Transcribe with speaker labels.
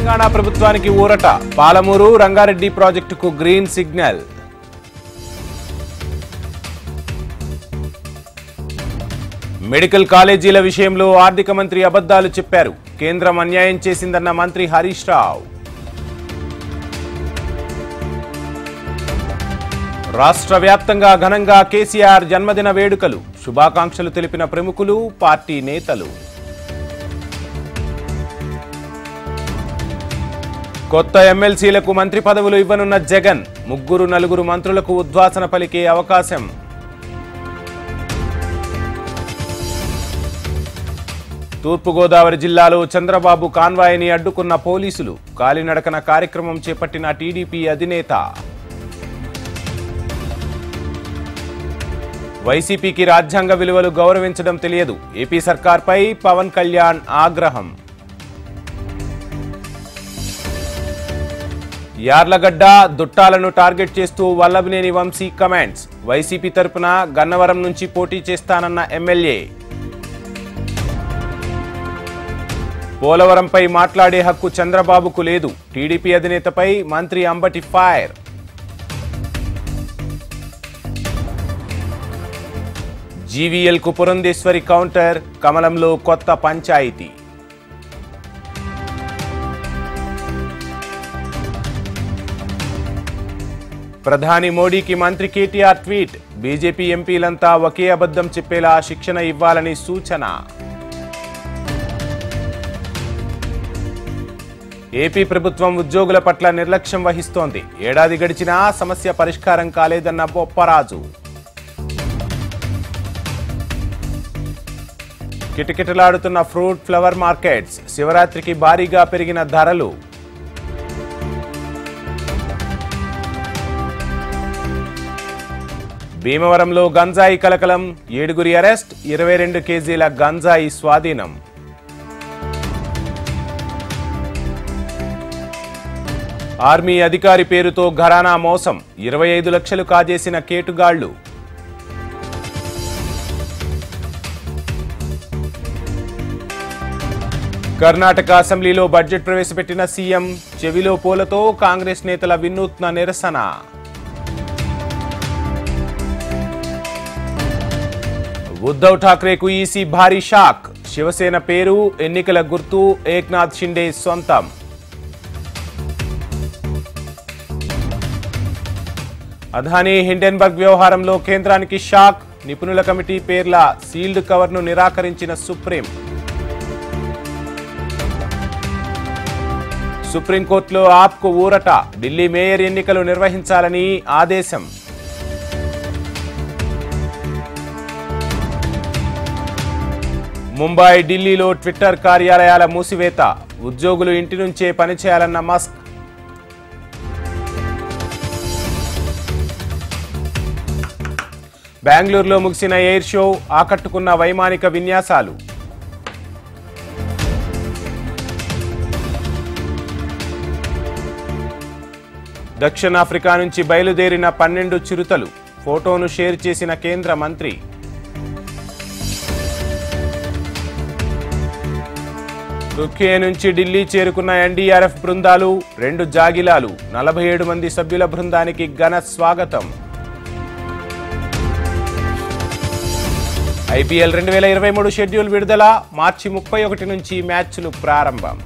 Speaker 1: తెలంగాణ ప్రభుత్వానికి ఊరట పాలమూరు రంగారెడ్డి ప్రాజెక్టుకు గ్రీన్ సిగ్నల్. మెడికల్ కాలేజీల విషయంలో ఆర్థిక మంత్రి అబద్ధాలు చెప్పారు. కేంద్రం అన్యాయం చేసిందన్న మంత్రి హరీష్ రావు. రాష్ట్ర వ్యాప్తంగా ఘనంగా కేసీఆర్ జన్మదిన వేడుకలు. శుభాకాంక్షలు తెలిపిన ప్రముఖులు, పార్టీ నేతలు. కొత్త ఎమ్మెల్సీలకు మంత్రి పదవులు ఇవ్వనున్న జగన్. 3-4 మంత్రులకు ఉద్వాసన పలికే అవకాశం. తూర్పుగోదావరి జిల్లాలో చంద్రబాబు కాన్వాయ్ని అడ్డుకున్న పోలీసులు. కాలినడకన కార్యక్రమం చేపట్టిన టీడీపీ అధినేత. వైసీపీకి రాజ్యాంగ విలువలు గౌరవించడం తెలియదు. ఏపీ సర్కార్పై పవన్ కళ్యాణ్ ఆగ్రహం. యార్లగడ్డ దుట్టాలను టార్గెట్ చేస్తూ వల్లభనేని వంశీ కమెంట్స్. వైసీపీ తరపున గన్నవరం నుంచి పోటీ చేస్తానన్న ఎమ్మెల్యే. పోలవరంపై మాట్లాడే హక్కు చంద్రబాబుకు లేదు. టీడీపీ అధినేతపై మంత్రి అంబటి ఫైర్. జీవీఎల్కు పురంధేశ్వరి కౌంటర్. కమలంలో కొత్త పంచాయతీ. ప్రధాని మోడీకి మంత్రి కేటీఆర్ ట్వీట్. బీజేపీ ఎంపీలంతా ఒకే అబద్ధం చెప్పేలా శిక్షణ ఇవ్వాలని సూచన. ఏపీ ప్రభుత్వం ఉద్యోగుల పట్ల నిర్లక్ష్యం వహిస్తోంది. ఏడాది గడిచినా సమస్య పరిష్కారం కాలేదన్న బొప్పరాజు. కిటకిటలాడుతున్న ఫ్రూట్ ఫ్లవర్ మార్కెట్స్. శివరాత్రికి భారీగా పెరిగిన ధరలు. భీమవరంలో గంజాయి కలకలం. 7 అరెస్ట్. 22 కేజీల గంజాయి స్వాధీనం. ఆర్మీ అధికారి పేరుతో ఘరానా మోసం. 25 లక్షలు కాజేసిన కేటుగాళ్లు. కర్ణాటక అసెంబ్లీలో బడ్జెట్ ప్రవేశపెట్టిన సీఎం. చెవిలో పూలతో కాంగ్రెస్ నేతల వినూత్న నిరసన. ఉద్ధవ్ ఠాక్రేకు ఈసీ భారీ షాక్. శివసేన పేరు, ఎన్నికల గుర్తు ఏక్నాథ్ షిండే సొంతం. అదానీ హిండెన్బర్గ్ వ్యవహారంలో కేంద్రానికి షాక్. నిపుణుల కమిటీ పేర్ల సీల్డ్ కవర్ను నిరాకరించిన సుప్రీం. సుప్రీంకోర్టులో ఆప్కు ఊరట. ఢిల్లీ మేయర్ ఎన్నికలు నిర్వహించాలని ఆదేశం. ముంబై, ఢిల్లీలో ట్విట్టర్ కార్యాలయాల మూసివేత. ఉద్యోగులు ఇంటి నుంచే పనిచేయాలన్న మస్క్. బెంగళూరులో ముగిసిన ఎయిర్ షో. ఆకట్టుకున్న వైమానిక విన్యాసాలు. దక్షిణాఫ్రికా నుంచి బయలుదేరిన 12 చిరుతలు. ఫోటోను షేర్ చేసిన కేంద్ర మంత్రి. తుర్కీ నుంచి ఢిల్లీ చేరుకున్న ఎన్డీఆర్ఎఫ్ బృందాలు. 2 జాగిలాలు. 47 మంది సభ్యుల బృందానికి ఘన స్వాగతం. ఐపీఎల్ 2023 షెడ్యూల్ విడుదల. మార్చి 31 నుంచి మ్యాచ్లు ప్రారంభం.